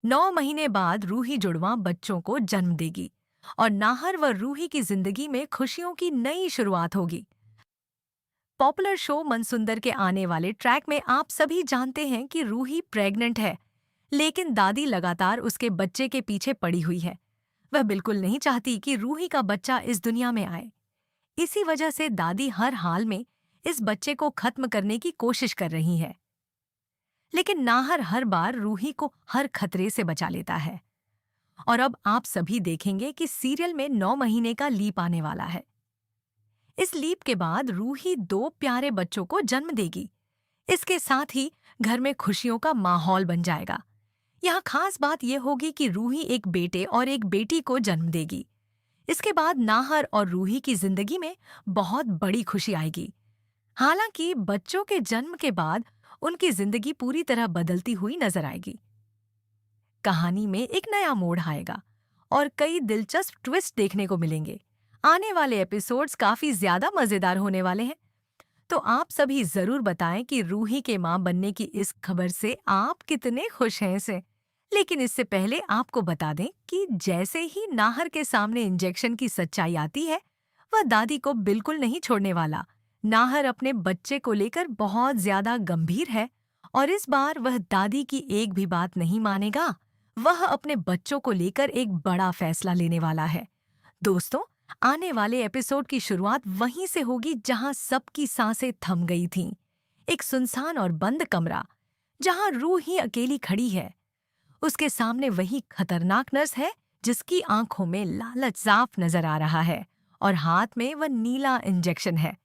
9 महीने बाद रूही जुड़वा बच्चों को जन्म देगी और नाहर व रूही की जिंदगी में खुशियों की नई शुरुआत होगी। पॉपुलर शो मनसुंदर के आने वाले ट्रैक में आप सभी जानते हैं कि रूही प्रेग्नेंट है, लेकिन दादी लगातार उसके बच्चे के पीछे पड़ी हुई है। वह बिल्कुल नहीं चाहती कि रूही का बच्चा इस दुनिया में आए। इसी वजह से दादी हर हाल में इस बच्चे को खत्म करने की कोशिश कर रही है। लेकिन नाहर हर बार रूही को हर खतरे से बचा लेता है। और अब आप सभी देखेंगे कि सीरियल में 9 महीने का लीप आने वाला है। इस लीप के बाद रूही 2 प्यारे बच्चों को जन्म देगी। इसके साथ ही घर में खुशियों का माहौल बन जाएगा। यहाँ खास बात यह होगी कि रूही एक बेटे और एक बेटी को जन्म देगी। इसके बाद नाहर और रूही की जिंदगी में बहुत बड़ी खुशी आएगी। हालांकि बच्चों के जन्म के बाद उनकी जिंदगी पूरी तरह बदलती हुई नजर आएगी। कहानी में एक नया मोड़ आएगा और कई दिलचस्प ट्विस्ट देखने को मिलेंगे। आने वाले एपिसोड्स काफी ज्यादा मजेदार होने वाले हैं। तो आप सभी जरूर बताएं कि रूही के मां बनने की इस खबर से आप कितने खुश हैं इसे। लेकिन इससे पहले आपको बता दें कि जैसे ही नाहर के सामने इंजेक्शन की सच्चाई आती है, वह दादी को बिल्कुल नहीं छोड़ने वाला। नाहर अपने बच्चे को लेकर बहुत ज्यादा गंभीर है और इस बार वह दादी की एक भी बात नहीं मानेगा। वह अपने बच्चों को लेकर एक बड़ा फैसला लेने वाला है। दोस्तों, आने वाले एपिसोड की शुरुआत वहीं से होगी जहां सबकी सांसें थम गई थीं। एक सुनसान और बंद कमरा, जहां रूह ही अकेली खड़ी है। उसके सामने वही खतरनाक नर्स है जिसकी आंखों में लालच साफ नजर आ रहा है और हाथ में वह नीला इंजेक्शन है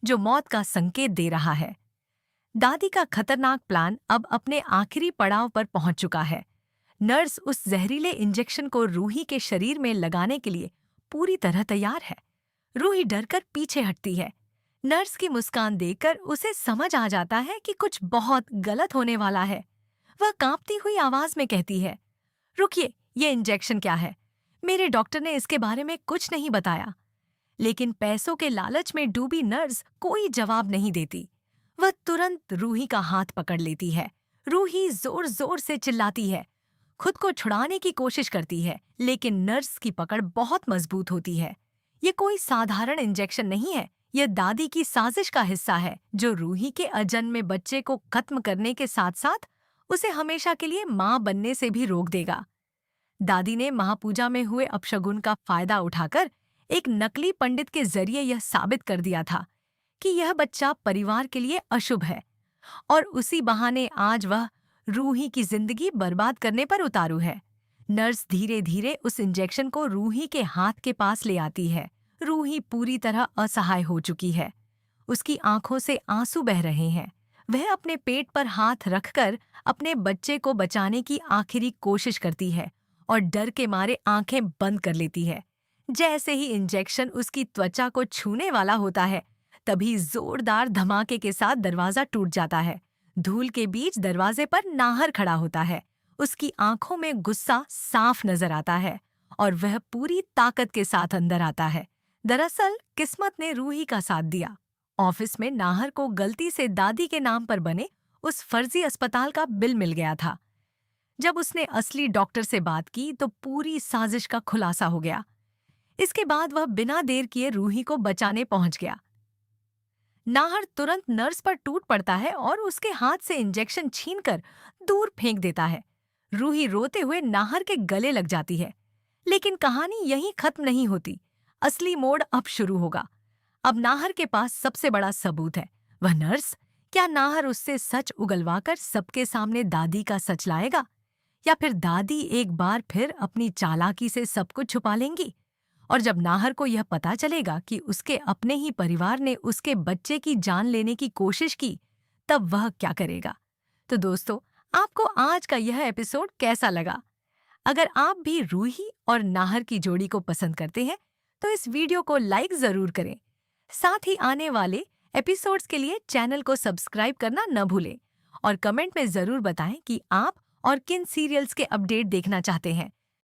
जो मौत का संकेत दे रहा है। दादी का खतरनाक प्लान अब अपने आखिरी पड़ाव पर पहुंच चुका है। नर्स उस जहरीले इंजेक्शन को रूही के शरीर में लगाने के लिए पूरी तरह तैयार है। रूही डरकर पीछे हटती है। नर्स की मुस्कान देखकर उसे समझ आ जाता है कि कुछ बहुत गलत होने वाला है। वह कांपती हुई आवाज में कहती है, रुकिए, ये इंजेक्शन क्या है? मेरे डॉक्टर ने इसके बारे में कुछ नहीं बताया। लेकिन पैसों के लालच में डूबी नर्स कोई जवाब नहीं देती। वह तुरंत रूही का हाथ पकड़ लेती है। रूही जोर जोर से चिल्लाती है, खुद को छुड़ाने की कोशिश करती है, लेकिन नर्स की पकड़ बहुत मजबूत होती है। ये कोई साधारण इंजेक्शन नहीं है, यह दादी की साजिश का हिस्सा है जो रूही के अजन्मे बच्चे को खत्म करने के साथ साथ उसे हमेशा के लिए मां बनने से भी रोक देगा। दादी ने महापूजा में हुए अपशगुन का फायदा उठाकर एक नकली पंडित के जरिए यह साबित कर दिया था कि यह बच्चा परिवार के लिए अशुभ है और उसी बहाने आज वह रूही की जिंदगी बर्बाद करने पर उतारू है। नर्स धीरे धीरे उस इंजेक्शन को रूही के हाथ के पास ले आती है। रूही पूरी तरह असहाय हो चुकी है। उसकी आंखों से आंसू बह रहे हैं। वह अपने पेट पर हाथ रखकर अपने बच्चे को बचाने की आखिरी कोशिश करती है और डर के मारे आंखें बंद कर लेती है। जैसे ही इंजेक्शन उसकी त्वचा को छूने वाला होता है, तभी जोरदार धमाके के साथ दरवाजा टूट जाता है। धूल के बीच दरवाजे पर नाहर खड़ा होता है। उसकी आंखों में गुस्सा साफ नजर आता है और वह पूरी ताकत के साथ अंदर आता है। दरअसल किस्मत ने रूही का साथ दिया। ऑफिस में नाहर को गलती से दादी के नाम पर बने उस फर्जी अस्पताल का बिल मिल गया था। जब उसने असली डॉक्टर से बात की तो पूरी साजिश का खुलासा हो गया। इसके बाद वह बिना देर किए रूही को बचाने पहुंच गया। नाहर तुरंत नर्स पर टूट पड़ता है और उसके हाथ से इंजेक्शन छीनकर दूर फेंक देता है। रूही रोते हुए नाहर के गले लग जाती है। लेकिन कहानी यहीं खत्म नहीं होती। असली मोड़ अब शुरू होगा। अब नाहर के पास सबसे बड़ा सबूत है, वह नर्स। क्या नाहर उससे सच उगलवाकर सबके सामने दादी का सच लाएगा, या फिर दादी एक बार फिर अपनी चालाकी से सब कुछ छुपा लेंगी? और जब नाहर को यह पता चलेगा कि उसके अपने ही परिवार ने उसके बच्चे की जान लेने की कोशिश की, तब वह क्या करेगा? तो दोस्तों, आपको आज का यह एपिसोड कैसा लगा? अगर आप भी रूही और नाहर की जोड़ी को पसंद करते हैं, तो इस वीडियो को लाइक जरूर करें। साथ ही आने वाले एपिसोड्स के लिए चैनल को सब्सक्राइब करना न भूलें और कमेंट में जरूर बताएं कि आप और किन सीरियल्स के अपडेट देखना चाहते हैं।